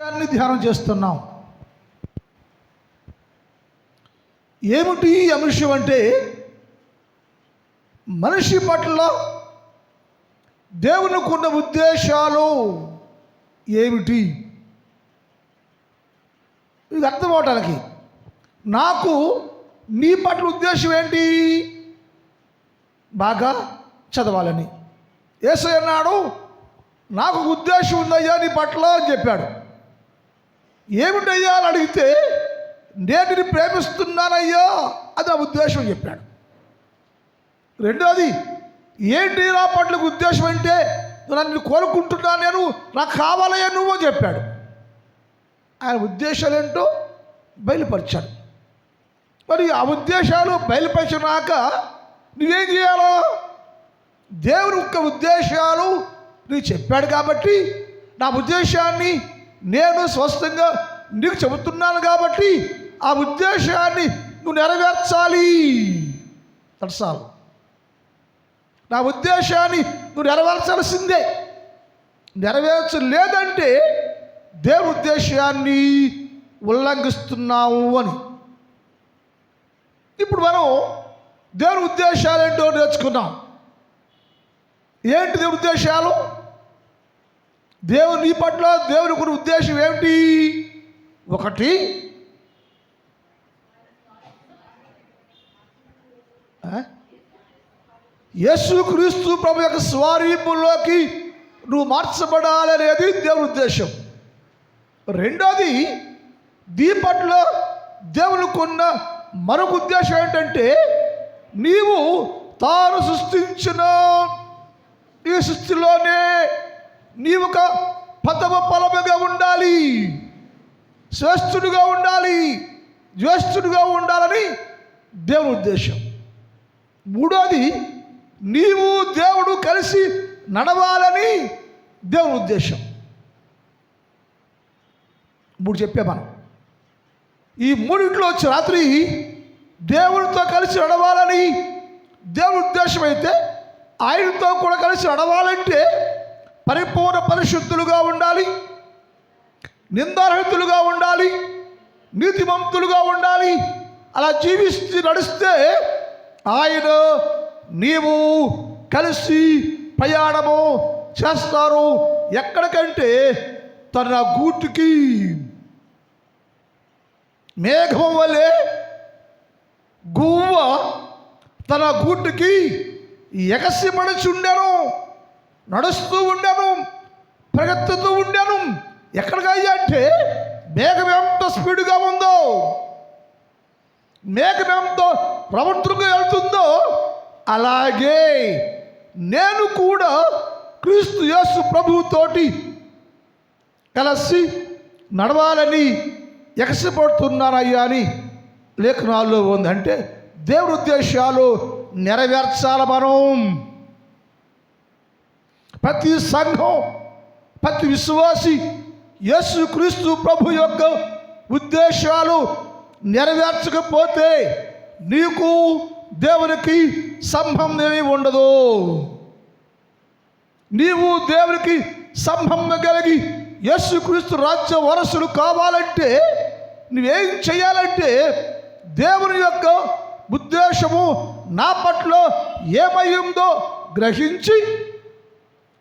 దాన్ని ధ్యానం చేస్తున్నాం. ఏమిటి అంశం అంటే, మనిషి పట్ల దేవునికి ఉన్న ఉద్దేశాలు ఏమిటి? ఇది అర్థం అవటానికి నాకు నీ పట్ల ఉద్దేశం ఏంటి? బాగా చదవాలని. యేసయ్య అన్నాడు, నాకు ఉద్దేశం ఉందయ్యా నీ పట్ల అని చెప్పాడు. ఏమిటయ్యా అని అడిగితే, నేను నిన్ను ప్రేమిస్తున్నానయ్యా, అది నా ఉద్దేశం చెప్పాడు. రెండోది, ఏంటి నా పట్ల ఉద్దేశం అంటే, నన్ను కోరుకుంటున్నా, నేను నాకు కావాలయ్యా నువ్వు అని చెప్పాడు. ఆయన ఉద్దేశాలు ఏంటో బయలుపరిచాడు. మరి ఆ ఉద్దేశాలు బయలుపరిచినాక నువ్వేం చేయాలో? దేవుని యొక్క ఉద్దేశాలు నీకు చెప్పాడు కాబట్టి, నా ఉద్దేశాన్ని నేను స్పష్టంగా నీకు చెబుతున్నాను కాబట్టి ఆ ఉద్దేశాన్ని నువ్వు నెరవేర్చాలి. తడసాలు నా ఉద్దేశాన్ని నువ్వు నెరవేర్చాల్సిందే. నెరవేర్చలేదంటే దేవుని ఉద్దేశాన్ని ఉల్లంఘిస్తున్నావు అని. ఇప్పుడు మనం దేవుని ఉద్దేశాలు ఏంటో నేర్చుకున్నాం. ఏంటి దేవుని ఉద్దేశాలు? దేవుని పట్ల దేవునికి ఉన్న ఉద్దేశం ఏమిటి? ఒకటి, యేసుక్రీస్తు ప్రభు యొక్క స్వరూపంలోకి నువ్వు మార్చబడాలి అనేది దేవుని ఉద్దేశం. రెండోది, పట్ల దేవునికి ఉన్న మరొక ఉద్దేశం ఏంటంటే, నీవు తాను సృష్టించిన ఈ సృష్టిలోనే నీవు ఒక ప్రథమ ఫలముగా ఉండాలి, శ్రేష్ఠుడిగా ఉండాలి, జ్యేష్ఠుడిగా ఉండాలని దేవుని ఉద్దేశం. మూడోది, నీవు దేవుడు కలిసి నడవాలని దేవుని ఉద్దేశం. మూడు చెప్పే మనం. ఈ మూడింట్లో వచ్చి రాత్రి దేవుడితో కలిసి నడవాలని దేవుని ఉద్దేశం అయితే, ఆయనతో కూడా కలిసి నడవాలంటే పరిపూర్ణ పరిశుద్ధులుగా ఉండాలి, నిందారహితులుగా ఉండాలి, నీతిమంతులుగా ఉండాలి. అలా జీవిస్తూ నడిస్తే ఆయన నీవు కలిసి ప్రయాణము చేస్తారు. ఎక్కడికంటే తన గూటికి. మేఘం వలె గువ్వ తన గూటికి ఎగసిపడుచుండెను, నడుస్తూ ఉండెను, పరిగెత్తుతూ ఉండెను. ఎక్కడికయ్యా అంటే, మేఘం ఎంత స్పీడ్గా ఉందో, మేఘం ఎంత ప్రవర్తనగా వెళ్తుందో, అలాగే నేను కూడా క్రీస్తు యేసు ప్రభువుతోటి కలిసి నడవాలని ఎగసిపడుతున్నానయ్యా అని లేఖనాల్లో ఉంది. అంటే దేవుని ఉద్దేశాలు నెరవేర్చాలి మనం. ప్రతి సంఘం, ప్రతి విశ్వాసి యేసుక్రీస్తు ప్రభు యొక్క ఉద్దేశాలు నెరవేర్చకపోతే నీకు దేవునికి సంబంధమే ఉండదు. నీవు దేవునికి సంబంధం కలిగి యేసుక్రీస్తు రాజ్య వారసులు కావాలంటే నువ్వేం చేయాలంటే, దేవుని యొక్క ఉద్దేశము నా పట్ల ఏమై ఉందో గ్రహించి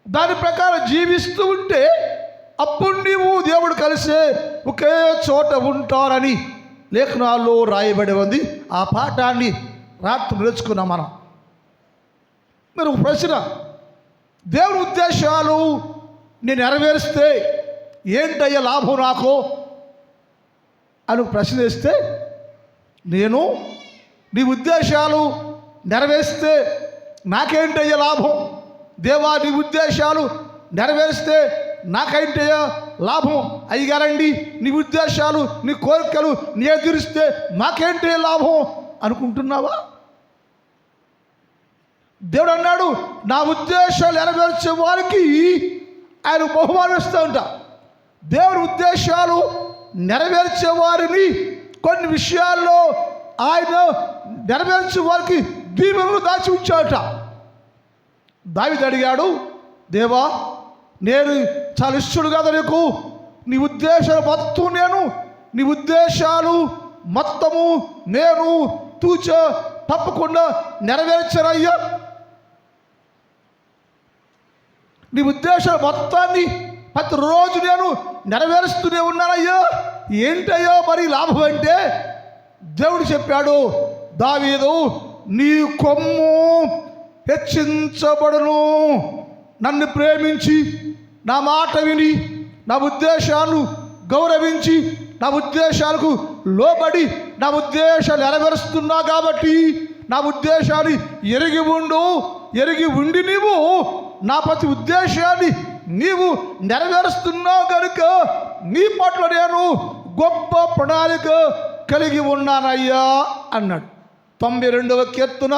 దాని ప్రకారం జీవిస్తూ ఉంటే అప్పుడు నీవు దేవుడు కలిసే ఒకే చోట ఉంటారని లేఖనాల్లో రాయబడి ఉంది. ఆ పాఠాన్ని రాత్రి నేర్చుకున్నాం మనం. మీరు ఒక ప్రశ్న, దేవుని ఉద్దేశాలు నేను నెరవేరిస్తే ఏంటయ్యా లాభం నాకు అని ప్రశ్న వేస్తే, నేను నీ ఉద్దేశాలు నెరవేరిస్తే నాకేంటయ్యా లాభం? దేవా, నీ ఉద్దేశాలు నెరవేరిస్తే నాకేంటయ్యా లాభం? అయ్యగారండి, నీ ఉద్దేశాలు, నీ కోరికలు తీరిస్తే నాకేంటయ్యా లాభం అనుకుంటున్నావా? దేవుడు అన్నాడు, నా ఉద్దేశాలు నెరవేర్చే వారికి ఆయన బహుమానిస్తూ ఉంటా. దేవుని ఉద్దేశాలు నెరవేర్చే వారిని కొన్ని విషయాల్లో ఆయన నెరవేర్చే వారికి దీవెనలు దాచి ఉంచాట. దావీదు అడిగాడు, దేవా, నేను చాలా ఇష్టడు కదా నీకు, నీ ఉద్దేశాలు మొత్తం నేను నీ ఉద్దేశాలు మొత్తము నేను తప్పకుండా నెరవేర్చానయ్యా. నీ ఉద్దేశాలు మొత్తాన్ని ప్రతిరోజు నేను నెరవేరుస్తూనే ఉన్నానయ్యా. ఏంటయ్యా మరి లాభం అంటే దేవుడు చెప్పాడు, దావీదు నీ కొమ్ము హెచ్చించబడును. నన్ను ప్రేమించి నా మాట విని నా ఉద్దేశాలు గౌరవించి నా ఉద్దేశాలకు లోబడి నా ఉద్దేశాలు నెరవేరుస్తున్నా కాబట్టి నా ఉద్దేశాన్ని ఎరిగి ఉండి నీవు నా ప్రతి ఉద్దేశాన్ని నీవు నెరవేరుస్తున్నావు కనుక నీ పట్ల నేను గొప్ప ప్రణాళిక కలిగి ఉన్నానయ్యా అన్నాడు. 92వ కీర్తన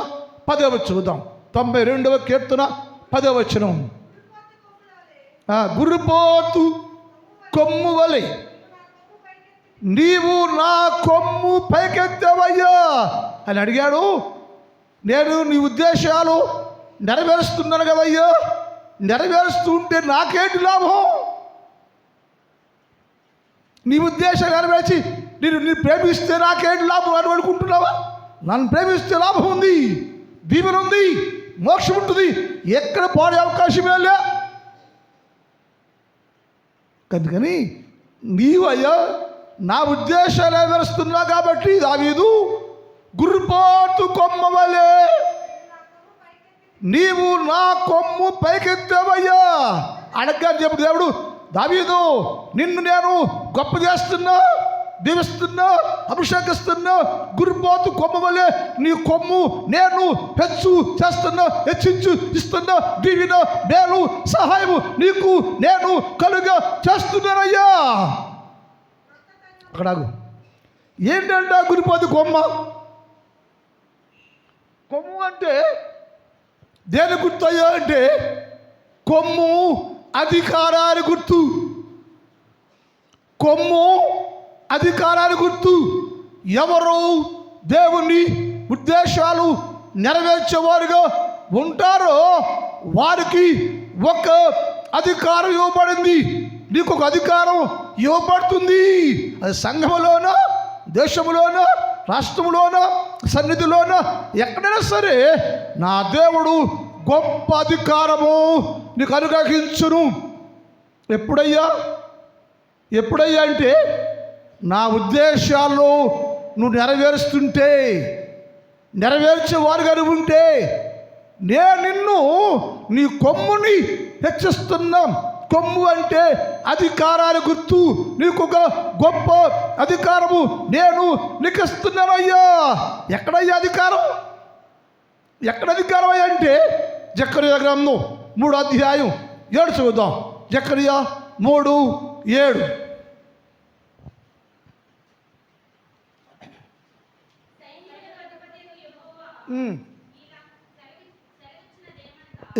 10వ చూద్దాం. 92వ కీర్తన 10వ వచనం. గురుపోతు కొమ్ము వలె నీవు నా కొమ్ము పైకెత్తావయ్యా అని అడిగాడు. నేను నీ ఉద్దేశాలు నెరవేరుస్తున్నాను కదయ్యా. నెరవేరుస్తూ ఉంటే నాకేంటి లాభం? నీ ఉద్దేశాలు నెరవేర్చి నేను ప్రేమిస్తే నాకేంటి లాభం అని అనుకుంటున్నావా? నన్ను ప్రేమిస్తే లాభం ఉంది, దీవెన ఉంది, మోక్షం ఉంటుంది, ఎక్కడ పోడే అవకాశమే లే. అందుకని నీవు అయ్యా నా ఉద్దేశాలు నెరవేరుస్తున్నా కాబట్టి దావీదు గుర్రుపోతు కొమ్మ వలె నీవు నా కొమ్ము పైకెత్తావయ్యా అడగ్గాని చెప్పు దేవుడు, దావీదు నిన్ను నేను గొప్ప చేస్తున్నా, దీవిస్తున్నా, అభిషేకిస్తున్నా. గుర్రుపోతు కొమ్మ వలె నీ కొమ్ము నేను హెచ్చించు ఇస్తున్నా. దీవిన మేలు సహాయము నీకు నేను కలుగా చేస్తున్నానయ్యా. అక్కడ ఏంటంటే గురిపోతు కొమ్ము అంటే దేని గుర్తు అయ్యా అంటే కొమ్ము అధికారాన్ని గుర్తు. కొమ్ము అధికారాన్ని గుర్తు. ఎవరు దేవుని ఉద్దేశాలు నెరవేర్చేవారుగా ఉంటారో వారికి ఒక అధికారం ఇవ్వబడింది. నీకు ఒక అధికారం ఇవ్వబడుతుంది. అది సంఘములోనో, దేశంలోనో, రాష్ట్రంలోనో, సన్నిధిలోనో, ఎక్కడైనా సరే నా దేవుడు గొప్ప అధికారము నీకు అనుగ్రహించును. ఎప్పుడయ్యా అంటే నా ఉద్దేశాల్లో నువ్వు నెరవేర్చేవారుగా ఉంటే నేను నిన్ను నీ కొమ్ముని హెచ్చిస్తున్నా. కొమ్ము అంటే అధికారాన్ని గుర్తు. నీకు ఒక గొప్ప అధికారము నేను నీకు ఇస్తున్నానయ్యా. ఎక్కడయ్యా అధికారం? ఎక్కడ అధికారం అయ్యా అంటే జకర్యా గ్రంథం 3వ అధ్యాయం 7 చూద్దాం. జకర్యా 3:7.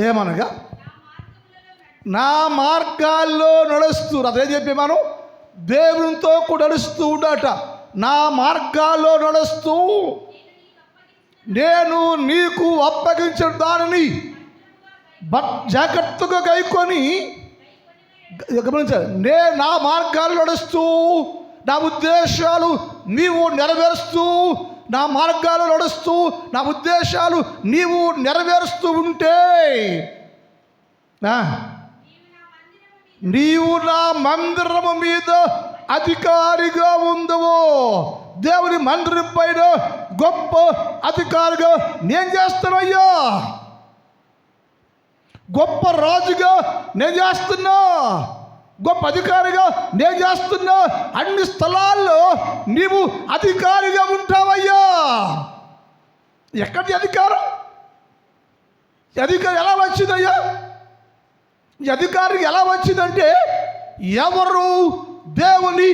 ఏమనగా నా మార్గాల్లో నడుస్తూ, అదే చెప్పి మనం దేవునితో కూడా నడుస్తూ ఉండట. నా మార్గాల్లో నడుస్తూ నేను నీకు అప్పగించిన దానిని జాగ్రత్తగా గైకొని గమనించాలి. నా మార్గాల్లో నడుస్తూ నా ఉద్దేశాలు నీవు నెరవేరుస్తూ, నా మార్గాలు నడుస్తూ నా ఉద్దేశాలు నీవు నెరవేరుస్తూ ఉంటే నీవు నా మందిరము మీద అధికారిగా ఉండవు. దేవుని మందిరం పైన గొప్ప అధికారిగా నేను చేస్తానయ్యా. గొప్ప రాజుగా నేను చేస్తున్నా, గొప్ప అధికారిగా నేను చేస్తున్నా. అన్ని స్థలాల్లో నీవు అధికారిగా ఉంటావయ్యా. ఎక్కడి అధికారం? అధికారం ఎలా వచ్చిందయ్యా? ఈ అధికారికి ఎలా వచ్చిందంటే ఎవరు దేవుని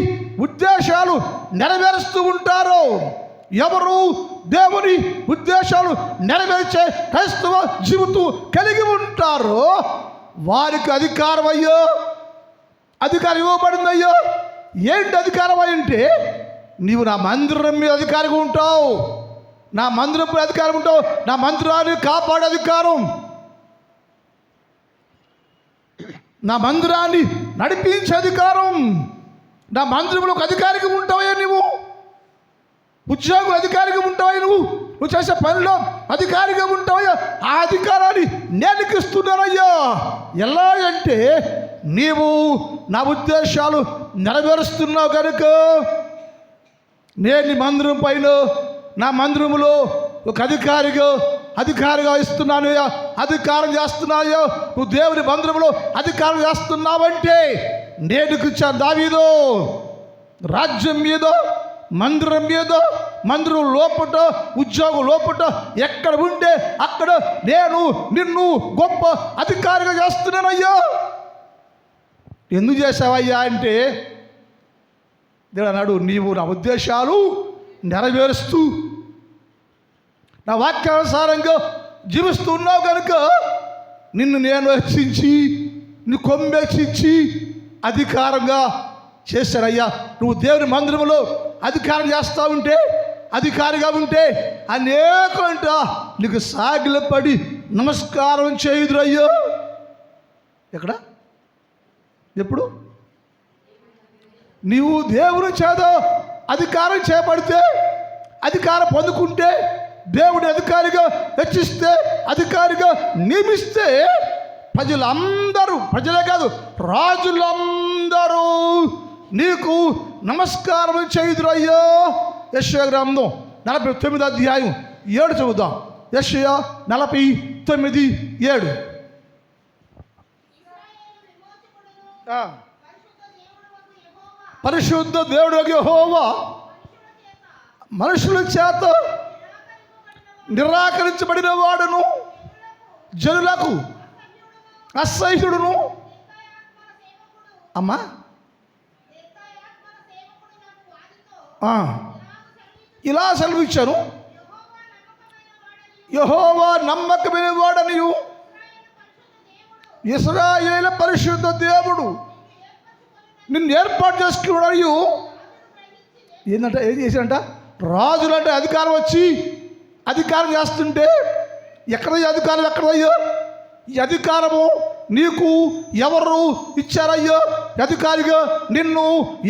ఉద్దేశాలు నెరవేరుస్తూ ఉంటారో, ఎవరు దేవుని ఉద్దేశాలు నెరవేర్చే క్రైస్తవ జీవితం కలిగి ఉంటారో వారికి అధికారం అయ్యో, అధికారం ఇవ్వబడిందయ్యో. ఏంటి అధికారం అంటే నీవు నా మందిరం మీద అధికారిగా ఉంటావు, నా మందిరం మీద అధికారం ఉంటావు, నా మందిరాన్ని కాపాడే అధికారం, నా మందిరాన్ని నడిపించే అధికారం నా మందిరంలో ఒక అధికారిగా ఉంటావయ్యా, నువ్వు ఉద్యోగం అధికారిగా ఉంటావా, నువ్వు చేసే పనిలో అధికారిగా ఉంటావయ్యా. ఆ అధికారాన్ని నేను ఇస్తున్నానయ్యా. ఎలా అంటే నీవు నా ఉద్దేశాలు నెరవేరుస్తున్నావు కనుక నేను నీ మందిరం పైన, నా మందిరములో ఒక అధికారిగా ఇస్తున్నానయ్యా, అధికారం చేస్తున్నాయ్యా. నువ్వు దేవుని మందిరంలో అధికారం చేస్తున్నావంటే నేను ఇచ్చాను దావీదు రాజ్యం మీద, మందిరం మీద, మందిరం లోపట, ఉద్యోగం లోపట ఎక్కడ ఉంటే అక్కడ నేను నిన్ను గొప్ప అధికారిగా చేస్తున్నానయ్యా. ఎందుకు చేసావయ్యా అంటే దేవుడు అన్నాడు, నీవు నా ఉద్దేశాలు నెరవేరుస్తూ నా వాక్యానుసారంగా జీవిస్తున్నావు కనుక నిన్ను నేను హెచ్చించి, నీ కొమ్మెచ్చించి అధికారంగా చేశారయ్యా. నువ్వు దేవుని మందిరంలో అధికారం చేస్తూ ఉంటే, అధికారిగా ఉంటే అనేకంట నీకు సాగిలపడి నమస్కారం చేయుదురయ్యో. ఎక్కడ? ఎప్పుడు? నీవు దేవుని చేత అధికారం చేపడితే, అధికారం పొందుకుంటే, దేవుని అధికారిగా హెచ్చిస్తే, అధికారిగా నియమిస్తే ప్రజలందరూ, ప్రజలే కాదు రాజులందరూ నీకు నమస్కారం చేయుదురయ్యో. యెషయా గ్రంథం 49వ అధ్యాయం 7 చదువుదాం. యెషయా 49:7. పరిశుద్ధ దేవుడు యెహోవా మనుషుల చేత నిరాకరించబడిన వాడును, జనులకు అసహ్యుడును. అమ్మా ఇలా సెలవిచ్చాను, యెహోవా నమ్మకమైన వాడనియు ఇశ్రాయేలు పరిశుద్ధ దేవుడు నిన్ను ఏర్పాటు చేసుకున్నాడు. ఏంటంటే ఏం చేశాడంట? రాజులంటే అధికారం వచ్చి అధికారం చేస్తుంటే ఎక్కడయ్యో అధికారం, ఎక్కడయ్యో ఈ అధికారము నీకు ఎవరు ఇచ్చారయ్యో? అధికారిగా నిన్ను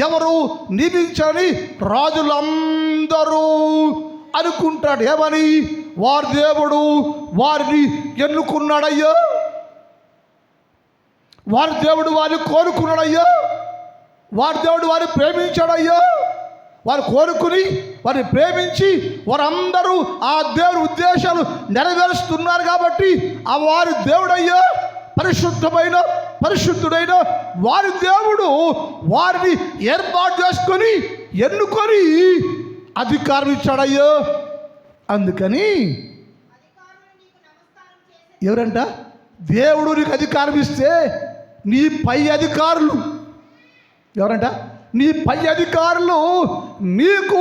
ఎవరు నియమించారని రాజులందరూ అనుకుంటాడు. ఏమని? వారి దేవుడు వారిని ఎన్నుకున్నాడయ్యో, వారి దేవుడు వారిని కోరుకున్నాడయ్యో, వారి దేవుడు వారిని ప్రేమించాడయ్యో. వారు కోరుకుని, వారిని ప్రేమించి, వారందరూ ఆ దేవుడి ఉద్దేశాలు నెరవేరుస్తున్నారు కాబట్టి ఆ వారి దేవుడయ్యో, పరిశుద్ధుడైన వారి దేవుడు వారిని ఏర్పాటు చేసుకొని, ఎన్నుకొని అధికారం ఇచ్చాడయ్యో. అందుకని ఎవరంట? దేవుడు నీకు అధికారం ఇస్తే నీ పై అధికారులు ఎవరంట? నీ పై అధికారులు నీకు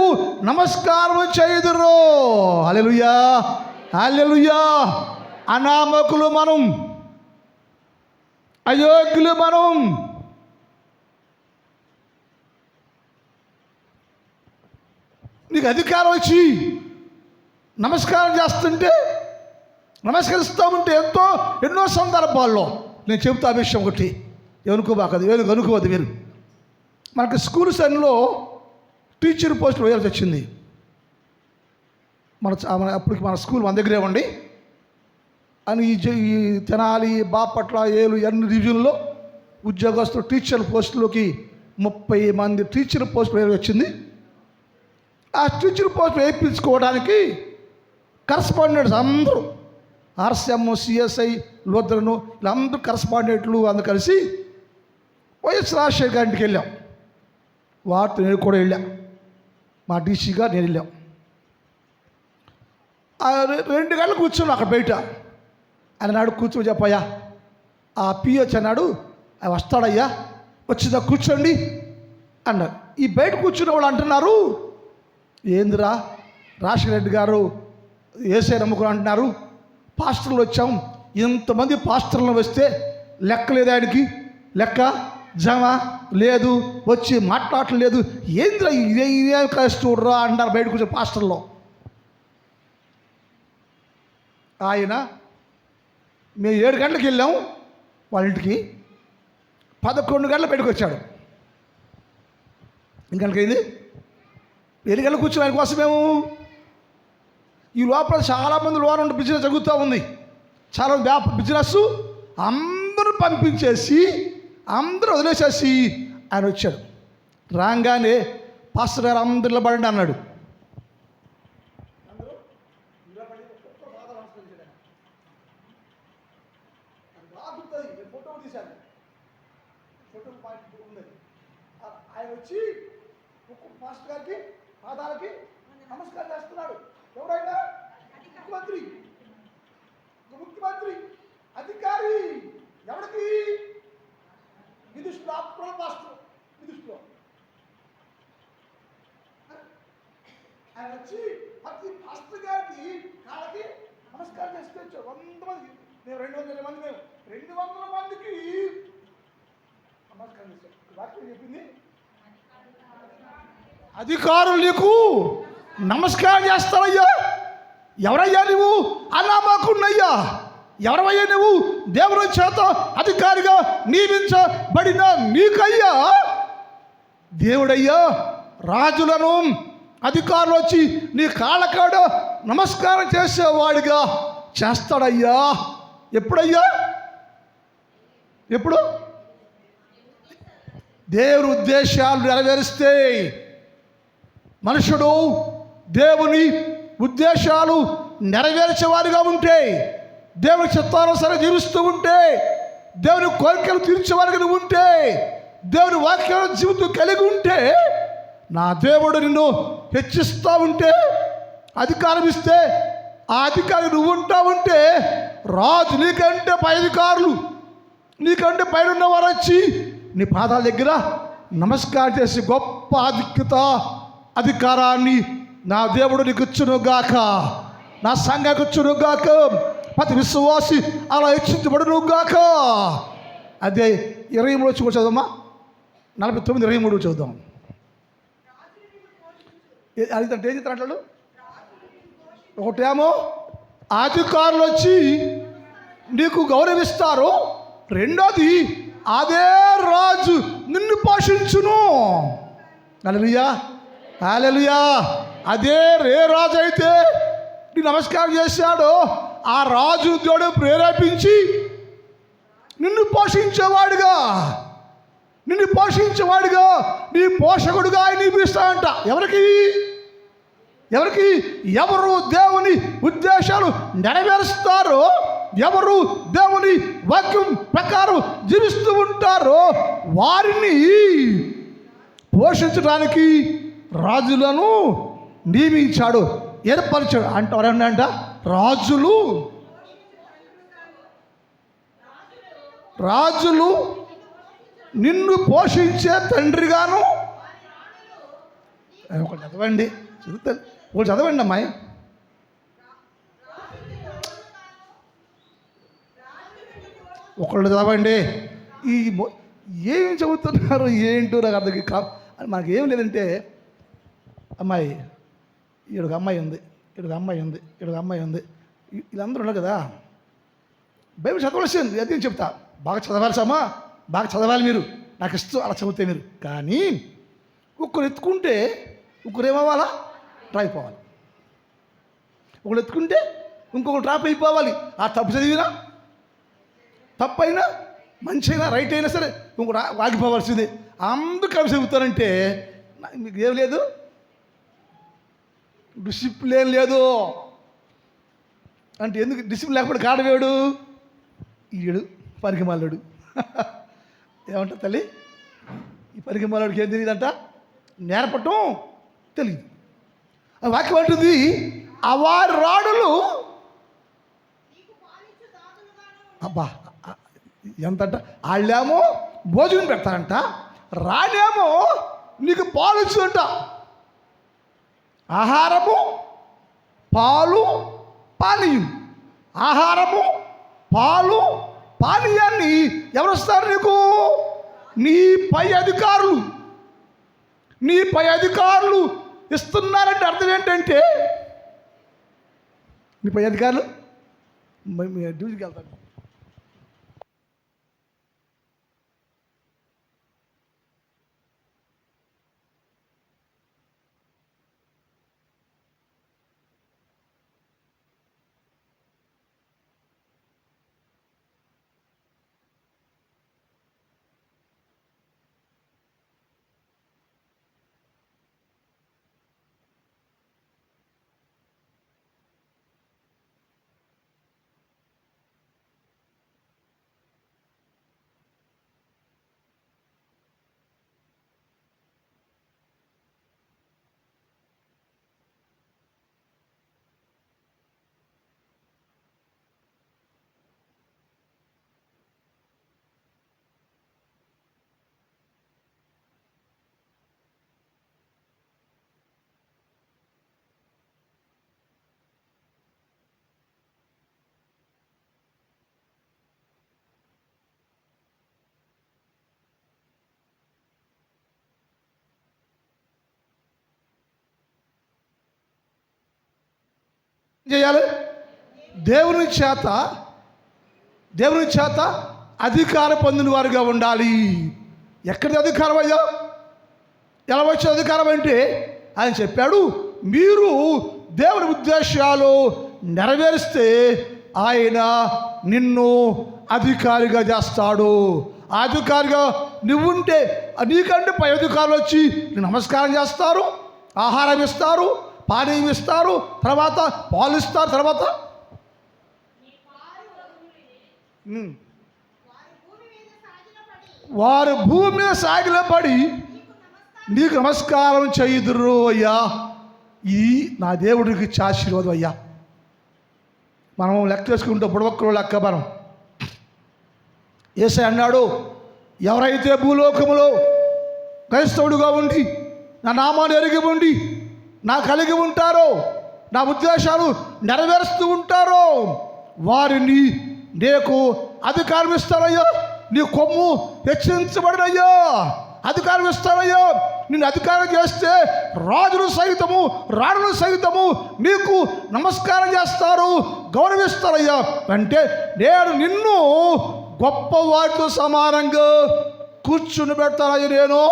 నమస్కారం చేయుదురు. హల్లెలూయా, హల్లెలూయా. అనామకులు మనం, అయోగ్యులు మనం. నీకు అధికారం వచ్చి నమస్కారం చేస్తుంటే, నమస్కరిస్తూ ఉంటే ఎన్నో సందర్భాల్లో నేను చెబుతా విషయం ఒకటి, అనుకోవద్దు మీరు. మనకి స్కూల్ సైన్లో టీచర్ పోస్టులు వేయాల్సి వచ్చింది. అప్పటికి మన స్కూల్ మన దగ్గరే ఉండి అని ఈ తెనాలి, బాపట్ల, ఏలు అన్ని రివ్యూల్లో ఉద్యోగస్తులు టీచర్ పోస్టులోకి 30 మంది టీచర్ పోస్టులు వేయాల్సి వచ్చింది. ఆ టీచర్ పోస్టులు వేయించుకోవడానికి కరస్పాండెంట్స్ అందరూ ఆర్సీఎం, సిఎస్ఐ, లూథరను వీళ్ళందరూ కరస్పాండెంట్లు అందరూ కలిసి వైఎస్ రాజశేఖర్ గారి ఇంటికి వెళ్ళాం. వారితో నేను కూడా వెళ్ళాం, మా డీసీగా నేను వెళ్ళాం. 2 గంటలు కూర్చున్నాం అక్కడ బయట. ఆయన నాడు కూర్చొని చెప్పయ్యా, ఆ పిహెచ్ అన్నాడు, వస్తాడయ్యా, వచ్చిందా కూర్చోండి అన్నారు. ఈ బయట కూర్చున్న వాళ్ళు అంటున్నారు, ఏందిరా రాజశేఖర రెడ్డి గారు ఏసై నమ్ముకుని అంటున్నారు, పాస్టర్లు వచ్చాం, ఇంతమంది పాస్టర్లు వస్తే లెక్క లేదు, ఆయనకి లెక్క జమ లేదు, వచ్చి మాట్లాడలేదు, ఏంద్రా ఇదే కష్టరా అంటారు బయట కూర్చొని పాస్టర్లో. ఆయన మేము 7 గంటలకు వెళ్ళాము వాళ్ళ ఇంటికి, 11 గంటలకు బయటకు వచ్చాడు. ఇంకెందుకైంది? ఎలుగెళ్ళ కూర్చుని ఆయన కోసం మేము ఈ లోపల చాలామంది లోన ఉండి బిజినెస్ జరుగుతూ ఉంది. చాలా బిజినెస్ అందరూ పంపించేసి అందరూ వదిలేసేసి ఆయన వచ్చాడు. రాగానే పాస్టర్ గారు అందరిలో పడండి అన్నాడు. ఆయన వచ్చి పాస్టర్ గారికి పాదాలకి నమస్కారం చేస్తున్నాడు. ఎవరైనా ముఖ్యమంత్రి అధికారి ఎవరికి? మీ దృష్టిలో పాస్టర్, మీ దృష్టిలో ఆయన వచ్చి ప్రతి పాస్టర్ గారికి కాళ్ళకి నమస్కారం చేసుకొచ్చాడు. 100 మంది, మేము 200 మంది, మేము 200 మందికి నమస్కారం చేశాడు. వాక్యం చెప్పింది, అధికారులు నీకు నమస్కారం చేస్తావయ్యా. ఎవరయ్యా నువ్వు? అనామకున్నయ్యా. ఎవరవయ్యా నువ్వు? దేవుని చేత అధికారిగా నియమించబడిన నీకయ్యా. దేవుడయ్యా రాజులను అధికారులు వచ్చి నీ కాళ్ళకాడ నమస్కారం చేసేవాడిగా చేస్తాడయ్యా. ఎప్పుడయ్యా? ఎప్పుడు? దేవుని ఉద్దేశాలు నెరవేరిస్తే. మనుషుడు దేవుని ఉద్దేశాలు నెరవేర్చేవారిగా ఉంటే, దేవుని చిత్తానుసారం జీవిస్తూ ఉంటే, దేవుని కోరికలు తీర్చేవారిగా నువ్వు ఉంటే, దేవుని వాక్యాల జీవితం కలిగి ఉంటే, నా దేవుడు నిన్ను హెచ్చిస్తూ ఉంటే, అధికారం ఇస్తే ఆ అధికారి నువ్వు ఉంటా ఉంటే, రాజు నీకంటే పై అధికారులు, నీకంటే పైన ఉన్నవారు వచ్చి నీ పాదాల దగ్గర నమస్కారం చేసి గొప్ప ఆధిక్యత అధికారాన్ని నా దేవుడు నీకు ఇచ్చునుగాక, నా సంఘానికి ఇచ్చునుగాక, ప్రతి విశ్వాసి అలా హెచ్చించబడునుగాక. అదే 23 చదువుమా, 49, 23 చదువుదాం. అది ఏం చెప్తారు అంటాడు? ఒకటేమో అధికారులు వచ్చి నీకు గౌరవిస్తారు, రెండోది అదే రాజు నిన్ను పోషించును. హల్లెలూయా, హల్లెలూయా. అదే రాజు అయితే నీ నమస్కారం చేశాడో ఆ రాజు దేవుడు ప్రేరేపించి నిన్ను పోషించేవాడుగా నీ పోషకుడుగా ఆయన నియమిస్తాడంట. ఎవరికి? ఎవరు దేవుని ఉద్దేశాలు నెరవేరుస్తారో, ఎవరు దేవుని వాక్యం ప్రకారం జీవిస్తూ ఉంటారో వారిని పోషించడానికి రాజులను నియమించాడు, ఏర్పరిచాడు. అంటారంట రాజులు నిన్ను పోషించే తండ్రిగాను. ఒకటి చదవండి, ఒకటి చదవండి అమ్మాయి. ఒకళ్ళు చదవండి. ఏమి చదువుతున్నారు ఏంటో నాకు అర్థం కాదు. మనకి ఏం లేదంటే, అమ్మాయి ఈడొక అమ్మాయి ఉంది, ఈడొక అమ్మాయి ఉంది, వీళ్ళందరూ ఉన్నారు కదా. బైబిల్ చదవలసింది, అది నేను చెప్తా. బాగా చదవాల్సమ్మా, బాగా చదవాలి మీరు, నాకు ఇష్టం అలా చదివితే మీరు. కానీ ఒక్కరు ఎత్తుకుంటే ఇంకొకరు ఏమవ్వాలా? డ్రాప్ అయిపోవాలి. ఒకళ్ళు ఎత్తుకుంటే ఇంకొకరు డ్రాప్ అయిపోవాలి. ఆ తప్పు చదివినా, తప్పైనా, మంచి అయినా, రైట్ అయినా సరే ఇంకొకరు ఆగిపోవాల్సిందే. అందరూ కలిసి చెబుతారంటే మీకు ఏం లేదు, డిసిప్లిన్ లేదు. అంటే ఎందుకు డిసిప్లిన్ లేకపోతే కాడవేడు ఈడు పరిగమాలుడు. ఏమంటా తల్లి? ఈ పరిగమాలుడికి ఏం తెలియదంట, నేర్పటం తెలియదు. వాక్యం అంటుంది, అవారి రాడులు అబ్బా ఎంతంట, వాళ్ళేమో భోజనం పెడతారంట, రానేమో నీకు పాలు ఇచ్చుదంట. ఆహారము, పాలు, పానీయం. ఆహారము, పాలు, పానీయాన్ని ఎవరు ఇస్తారు నీకు? నీ పై అధికారులు ఇస్తున్నారంటే అర్థం ఏంటంటే, నీ పై అధికారులు డ్యూటీకి వెళ్తారు. చేయాలి? దేవుని చేత అధికారం పొందిన వారుగా ఉండాలి. ఎక్కడిది అధికారం అయ్యా? ఎలా వచ్చే అధికారం అంటే ఆయన చెప్పాడు, మీరు దేవుని ఉద్దేశాలు నెరవేరిస్తే ఆయన నిన్ను అధికారిగా చేస్తాడు. ఆ అధికారిగా నువ్వుంటే నీకంటే పై అధికారులు వచ్చి నీకు నమస్కారం చేస్తారు, ఆహారం ఇస్తారు, పానీయం ఇస్తారు, తర్వాత పాలు ఇస్తారు, తర్వాత వారు భూమి మీద సాగిలపడి నీకు నమస్కారం చేయుదురు అయ్యా. ఇది నా దేవుడికి ఇచ్చే ఆశీర్వాదం అయ్యా. మనం లెక్క చేసుకుంటే బుడవక్కలు లెక్క మనం యేసయ్య అన్నాడు, ఎవరైతే భూలోకములో క్రైస్తవుడుగా ఉండి నా నామాన్ని ఎరిగి ఉండి నా కలిగి ఉంటారో, నా ఉద్దేశాలు నెరవేరుస్తూ ఉంటారో వారిని నీకు అధికారం ఇస్తారయ్యా. నీ కొమ్ము హెచ్చరించబడినయ్యా, అధికారం ఇస్తారయ్యా. నిన్ను అధికారం చేస్తే రాజులు సైతము రాణులు సైతము నీకు నమస్కారం చేస్తారు, గౌరవిస్తారయ్యా. అంటే నేను నిన్ను గొప్ప వారితో సమానంగా కూర్చుని పెడతానయ్యా. నేను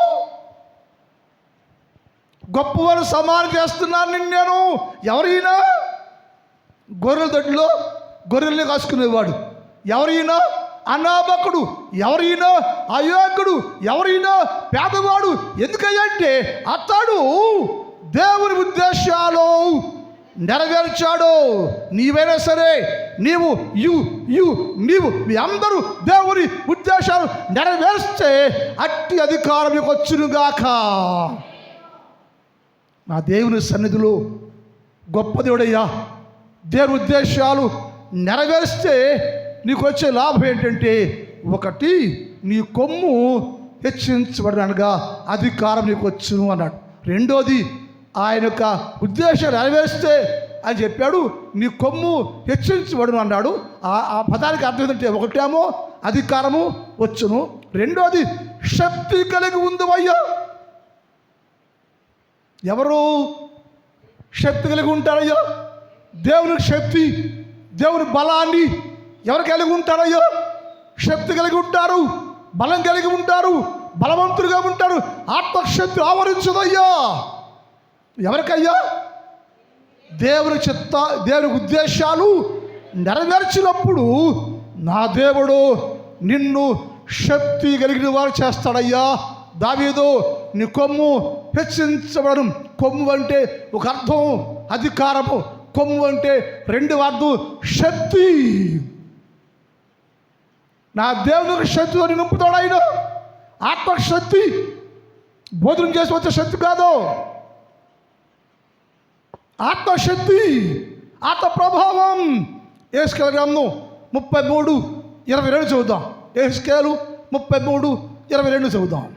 గొప్పవారు సమానం చేస్తున్నాను నిన్ను. నేను ఎవరైనా గొర్రెల దొడ్లో గొర్రెల్ని కాసుకునేవాడు, ఎవరైనా అనామకుడు, ఎవరైనా అయోగ్యుడు, ఎవరైనా పేదవాడు. ఎందుకయ్యా అంటే అతడు దేవుని ఉద్దేశాలు నెరవేర్చాడు. నీవైనా సరే నీవు నీవు మీ అందరూ దేవుని ఉద్దేశాలు నెరవేర్స్తే అట్టి అధికారం మీకు వచ్చునుగాక. నా దేవుని సన్నిధిలో గొప్ప దేవుడయ్యా, దేవుని ఉద్దేశాలు నెరవేరిస్తే నీకు వచ్చే లాభం ఏంటంటే, ఒకటి నీ కొమ్ము హెచ్చించబడనగా అధికారం నీకు వచ్చును అన్నాడు. రెండోది ఆయన యొక్క ఉద్దేశాలు నెరవేరిస్తే అని చెప్పాడు, నీ కొమ్ము హెచ్చించబడును అన్నాడు. ఆ పదానికి అర్థం ఏంటంటే, ఒకటేమో అధికారము వచ్చును, రెండోది శక్తి కలిగి ఉందవయ్యా. ఎవరు శక్తి కలిగి ఉంటారయ్యా? దేవునికి శక్తి, దేవుని బలాన్ని ఎవరు కలిగి ఉంటారయ్యో? శక్తి కలిగి ఉంటారు, బలం కలిగి ఉంటారు, బలవంతులుగా ఉంటారు. ఆత్మశక్తి ఆవరించదయ్యా. ఎవరికయ్యా? దేవుని దేవుని ఉద్దేశాలు నెరవేర్చినప్పుడు నా దేవుడు నిన్ను శక్తి కలిగిన వారు చేస్తాడయ్యా. దావీదు నీ కొమ్ము హెచ్చించబడను. కొమ్ము అంటే ఒక అర్థం అధికారము, కొమ్ము అంటే రెండు అర్థం శక్తి. నా దేవునికి శక్తితో నింపుతాడు ఆయన. ఆత్మశక్తి భోజనం చేసి వచ్చే శక్తి కాదు, ఆత్మశక్తి, ఆత్మ ప్రభావం. యెహెజ్కేలు గ్రంథం 33:22 చదువుదాం. యెహెజ్కేలు 33:22 చదువుదాం.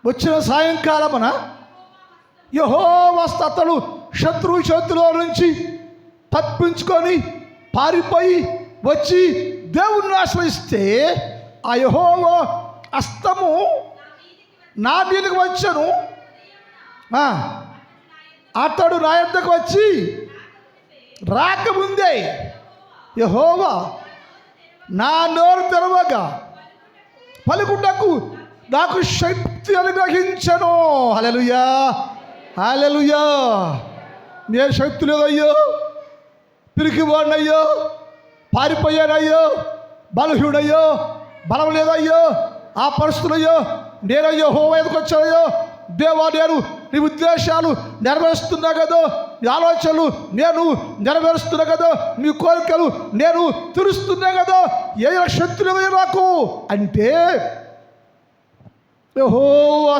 వచ్చిన సాయంకాలమున యెహోవా అతడు శత్రువు చేతిలో నుంచి తప్పించుకొని పారిపోయి వచ్చి దేవుణ్ణి ఆశ్రయిస్తే ఆ యెహోవా హస్తము నా మీదకి వచ్చాను. అతడు నా యొద్దకు వచ్చి రాకముందే యెహోవా నా నోరు తెరవగా పలుకుటకు నాకు శక్తి అనుగ్రహించను. హల్లెలూయా, హల్లెలూయా. నేను శక్తి లేదయ్యో, పిరికివాడినయ్యో, పారిపోయానయ్యో, బలహీనుడయ్యో, బలం లేదయ్యో, ఆ పరిస్థితులయ్యో నేనయ్యో యెహోవా ఎదుకు వచ్చానయ్యో. దేవా, నేను నీ ఉద్దేశాలు నెరవేరుస్తున్నా కదా, నీ ఆలోచనలు నేను నెరవేరుస్తున్నా కదా, నీ కోరికలు నేను తీరుస్తున్నా కదా, ఏ శక్తి లేదయ్యో నాకు అంటే యెహోవా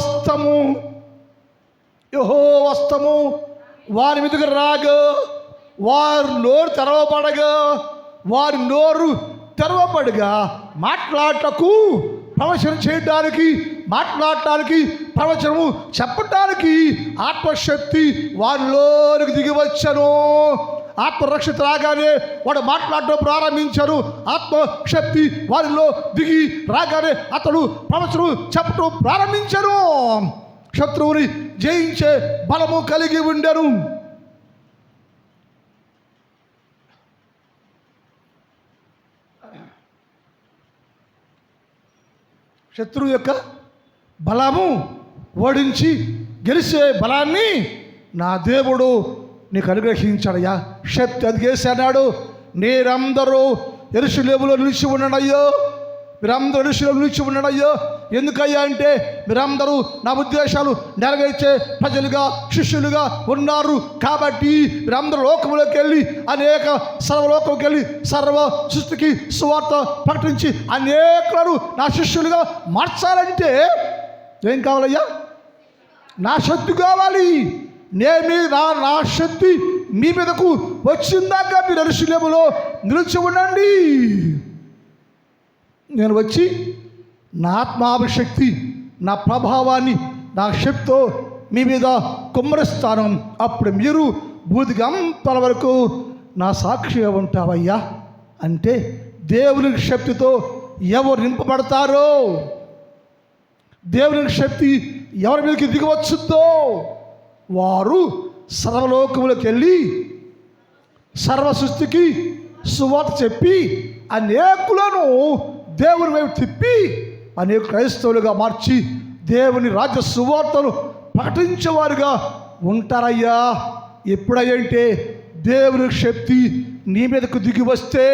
హస్తము వారి మీదకి రాగా, వారి నోరు తెరవబడగా మాట్లాడటకు, ప్రవచనం చేయడానికి, మాట్లాడటానికి, ప్రవచనము చెప్పటానికి ఆత్మశక్తి వారిలోనికి దిగి వచ్చను. ఆత్మరక్షిత రాగానే వాడు మాట్లాడడం ప్రారంభించారు. ఆత్మశక్తి వారిలో దిగి రాగానే అతడు ప్రవచనం చెప్పడం ప్రారంభించారు. శత్రువుని జయించే బలము కలిగి ఉండెను. శత్రువు యొక్క బలము ఓడించి గెలిచే బలాన్ని నా దేవుడు నీకు అనుగ్రహించాడయ్యా. శక్తి అది చేశాడు. మీరందరూ యెరూషలేములో నిలిచి ఉండడయ్యో, మీరందరూ యెరూషలేములో నిలిచి ఉండడయ్యో. ఎందుకయ్యా అంటే మీరందరూ నా ఉద్దేశాలు నెరవేర్చే ప్రజలుగా శిష్యులుగా ఉన్నారు కాబట్టి మీరందరూ లోకంలోకి వెళ్ళి సర్వలోకంకి వెళ్ళి సర్వ సృష్టికి సువార్త ప్రకటించి అనేకులను నా శిష్యులుగా మార్చాలంటే ఏం కావాలయ్యా? నా శక్తి కావాలి. నా శక్తి మీ మీదకు వచ్చిందాక మీరు యెరూషలేములో నిలిచి ఉండండి. నేను వచ్చి నా ఆత్మాభిషక్తి నా ప్రభావాన్ని నా శక్తితో మీ మీద కుమ్మరిస్తాను. అప్పుడు మీరు బూదిగంతల వరకు నా సాక్షిగా ఉంటావయ్యా. అంటే దేవుని శక్తితో ఎవరు నింపబడతారో, దేవుని శక్తి ఎవరి మీదకి దిగవచ్చుద్దో వారు సర్వలోకములకు వెళ్ళి సర్వ సృష్టికి సువార్త చెప్పి అనేకులను దేవుని వైపు తిప్పి అనేక క్రైస్తవులుగా మార్చి దేవుని రాజ్య సువార్తను ప్రకటించేవారుగా ఉంటారయ్యా. ఎప్పుడయ్యంటే దేవుని శక్తి నీ మీదకు దిగి వస్తే,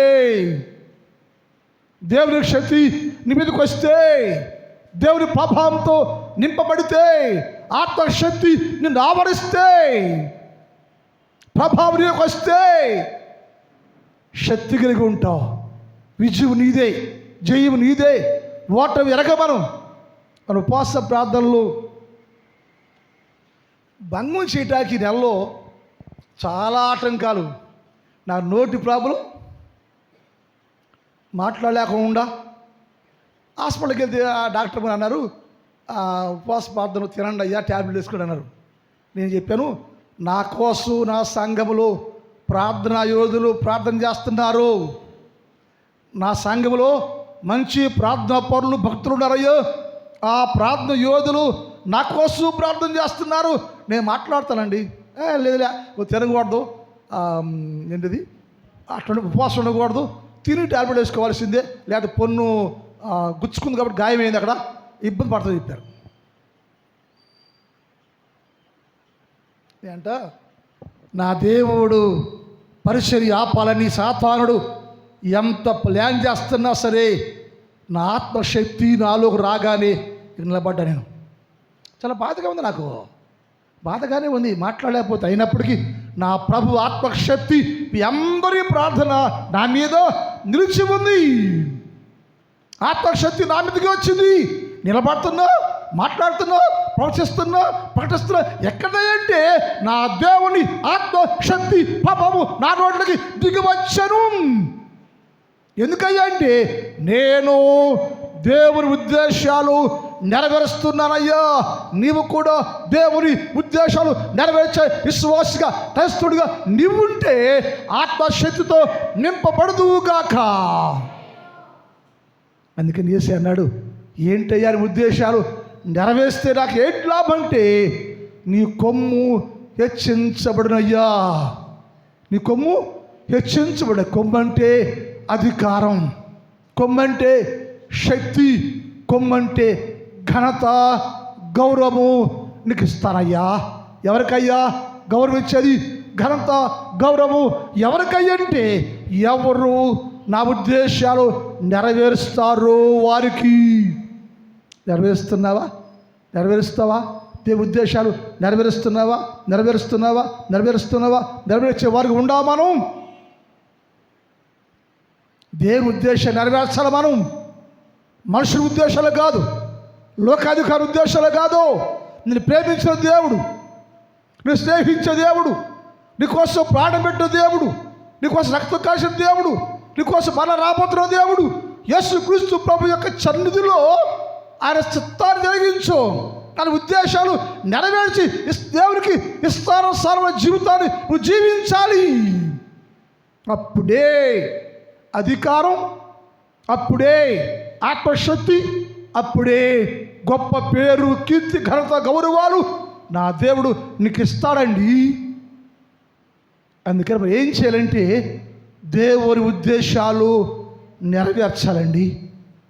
దేవుని శక్తి నీ మీదకు వస్తే, దేవుని ప్రభావంతో నింపబడితే, ఆత్మశక్తి నిన్ను ఆవరిస్తే, ప్రభావం నీకు వస్తే శక్తి కలిగి ఉంటావు. విజయం నీదే, జయం నీదే. ఓటమి ఎరగమను. మన ఉపవాస ప్రార్థనలు భంగం చేయటానికి నెలలో చాలా ఆటంకాలు. నా నోటి ప్రాబ్లం మాట్లాడలేకుండా హాస్పిటల్కి వెళ్తే ఆ డాక్టర్ గారు అన్నారు, ఉపవాస ప్రార్థన తినండి అయ్యా, ట్యాబ్లెట్ వేసుకోండి అన్నారు. నేను చెప్పాను, నా కోసం నా సంఘములో ప్రార్థనా యోధులు ప్రార్థన చేస్తున్నారు. నా సంఘములో మంచి ప్రార్థనా పరులు భక్తులు ఉన్నారయ్యో. ఆ ప్రార్థన యోధులు నా కోసం ప్రార్థన చేస్తున్నారు. నేను మాట్లాడతానండి. లేదులే తినకూడదు, ఏంటిది అట్లా ఉపవాసం ఉండకూడదు, తిని ట్యాబ్లెట్ వేసుకోవాల్సిందే, లేకపోతే పొన్ను గుచ్చుకుంది కాబట్టి గాయమైంది, అక్కడ ఇబ్బంది పడుతుంది చెప్పారు. ఏంట నా దేవుడు పరిచర్య ఆపాలని సాతానుడు ఎంత ప్లాన్ చేస్తున్నా సరే నా ఆత్మశక్తి నాలోకి రాగానే నిలబడ్డా. నేను చాలా బాధగా ఉంది, నాకు బాధగానే ఉంది మాట్లాడలేకపోతే. అయినప్పటికీ నా ప్రభు ఆత్మశక్తి మీ అందరి ప్రార్థన నా మీద నిలిచి ఉంది. ఆత్మశక్తి నా మీదకి వచ్చింది. నిలబడుతున్నా, మాట్లాడుతున్నా, ప్రవచిస్తున్నా, ప్రకటిస్తున్నా. ఎక్కడంటే నా దేవుని ఆత్మశక్తి పాపము నా నోట్లకి దిగివచ్చను. ఎందుకయ్యా అంటే నేను దేవుని ఉద్దేశాలు నెరవేరుస్తున్నానయ్యా. నీవు కూడా దేవుని ఉద్దేశాలు నెరవేర్చే విశ్వాసిగా క్రైస్తవుడిగా నీవుంటే ఆత్మశక్తితో నింపబడదువుగాక. అందుకని యేసు అన్నాడు, ఏంటయ్యా నీ ఉద్దేశాలు నెరవేరిస్తే నాకు ఏంటి లాభం అంటే నీ కొమ్ము హెచ్చించబడునయ్యా. నీ కొమ్ము హెచ్చించబడ. కొమ్మంటే అధికారం, కొమ్మంటే శక్తి, కొమ్మంటే ఘనత, గౌరవము నీకు ఇస్తానయ్యా. ఎవరికయ్యా గౌరవం ఇచ్చేది? ఘనత గౌరవము ఎవరికయ్యా అంటే ఎవరు నా ఉద్దేశాలు నెరవేరుస్తారో వారికి. నెరవేరుస్తున్నావా? నెరవేరుస్తావా? దేవుని ఉద్దేశాలు నెరవేరుస్తున్నావా? నెరవేరుస్తున్నావా? నెరవేరుస్తున్నావా? నెరవేర్చే వారికి ఉండాలి మనం. దేవుని ఉద్దేశాలు నెరవేర్చాలి మనం. మనుషుల ఉద్దేశాలు కాదు, లోకాధికారి ఉద్దేశాలు కాదు. నేను ప్రేమించిన దేవుడు, నేను స్నేహించే దేవుడు, నీకోసం ప్రాణం పెట్టిన దేవుడు, నీకోసం రక్తం కాసిన దేవుడు, నీకోసం మన రాబోతున్న దేవుడు యేసుక్రీస్తు ప్రభు యొక్క సన్నిధిలో ఆయన చిత్తాన్ని జరిగించు. ఆయన ఉద్దేశాలు నెరవేర్చి దేవునికి ఇస్తాను సర్వ జీవితాన్ని నువ్వు జీవించాలి. అప్పుడే అధికారం, అప్పుడే ఆత్మశక్తి, అప్పుడే గొప్ప పేరు, కీర్తి, ఘనత, గౌరవాలు నా దేవుడు నీకు ఇస్తాడండి. అందుకని మనం ఏం చేయాలంటే దేవుని ఉద్దేశాలు నెరవేర్చాలండి.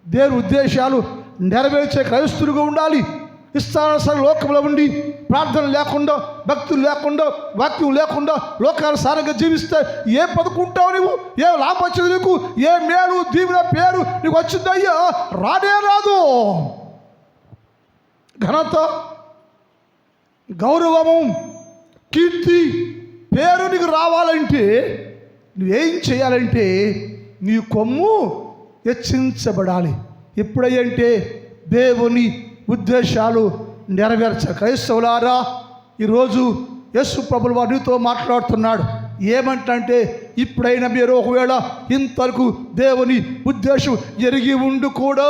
దేవుని ఉద్దేశాలు నెరవేర్చే క్రైస్తులుగా ఉండాలి. ఇష్టానుసార లోకంలో ఉండి ప్రార్థన లేకుండా, భక్తులు లేకుండా, వాక్యం లేకుండా లోకానుసారంగా జీవిస్తే ఏ బతుకుంటావు నువ్వు? ఏ లాభం వచ్చింది నీకు? ఏ మేలు, దీవెన, పేరు నీకు వచ్చిందయ్యా? రానే రాదు. ఘనత, గౌరవము, కీర్తి, పేరు నీకు రావాలంటే నువ్వేం చేయాలంటే నీ కొమ్ము హెచ్చించబడాలి. ఎప్పుడంటే దేవుని ఉద్దేశాలు నెరవేర్చాలి. క్రైస్తవులారా, ఈరోజు యేసు ప్రభువు వారు నీతో మాట్లాడుతున్నాడు. ఏమంటే ఇప్పుడైనా మీరు ఒకవేళ ఇంతవరకు దేవుని ఉద్దేశం ఎరిగి ఉండి కూడా,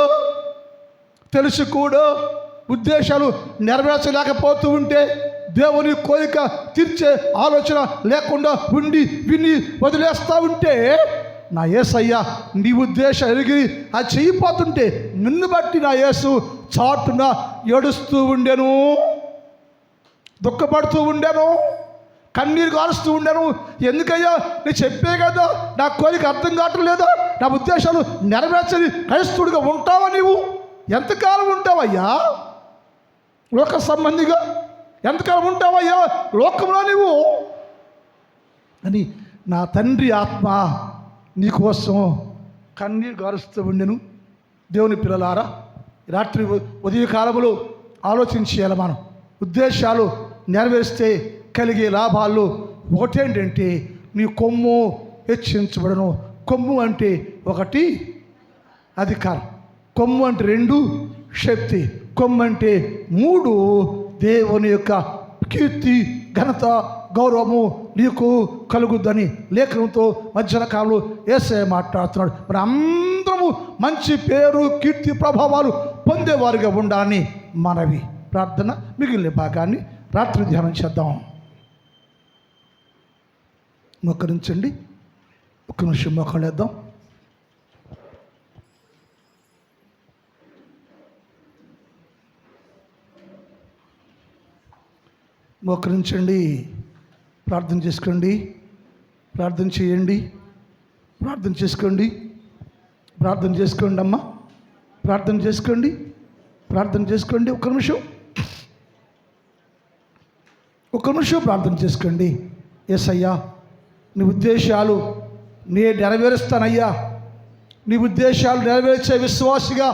తెలిసి కూడా ఉద్దేశాలు నెరవేర్చలేకపోతూ ఉంటే, దేవుని కోరిక తీర్చే ఆలోచన లేకుండా ఉండి విని వదిలేస్తూ ఉంటే, నా యేసయ్య నీ ఉద్దేశం ఎరిగి అది చెయ్యిపోతుంటే నిన్ను బట్టి నా యేసు చాటున ఏడుస్తూ ఉండెను, దుఃఖపడుతూ ఉండెను, కన్నీరు కారుస్తూ ఉండెను. ఎందుకయ్యా? నేను చెప్పే కదా నా కోరిక అర్థం కావటం లేదా? నా ఉద్దేశాలు నెరవేర్చని క్రైస్తవుడిగా ఉంటావా? నీవు ఎంతకాలం ఉంటావయ్యా లోక సంబంధిగా? ఎంతకాలం ఉంటావయ్యా లోకంలో నీవు అని నా తండ్రి ఆత్మ నీకోసం కన్నీరు గారుస్తూ ఉండెను. దేవుని పిల్లలారా, రాత్రి ఉదయకాలంలో ఆలోచించేయాలి. మనం ఉద్దేశాలు నెరవేరిస్తే కలిగే లాభాలు ఒకటేంటంటే నీ కొమ్ము హెచ్చించబడను. కొమ్ము అంటే ఒకటి అధికారం, కొమ్ము అంటే రెండు శక్తి, కొమ్ము అంటే మూడు దేవుని యొక్క కీర్తి, ఘనత, గౌరవము నీకు కలుగుద్దని లేఖనంతో మధ్యాహ్న కాలంలో యేసయ్య మాట్లాడుతున్నాడు. మరి అందరము మంచి పేరు, కీర్తి, ప్రభావాలు పొందేవారుగా ఉండాలని మనవి. ప్రార్థన మిగిలిన భాగాన్ని రాత్రి ధ్యానం చేద్దాం. మోకరించండి, ఒక్క నిమిషం మోకలేద్దాం. మోకరించండి, ప్రార్థన చేసుకోండి, ప్రార్థన చేయండి, ప్రార్థన చేసుకోండి, ప్రార్థన చేసుకోండి అమ్మా, ప్రార్థన చేసుకోండి, ప్రార్థన చేసుకోండి. ఒక్క నిమిషం ప్రార్థన చేసుకోండి. యేసయ్యా, నీ ఉద్దేశాలు నేను నెరవేరుస్తానయ్యా. నీ ఉద్దేశాలు నెరవేర్చే విశ్వాసిగా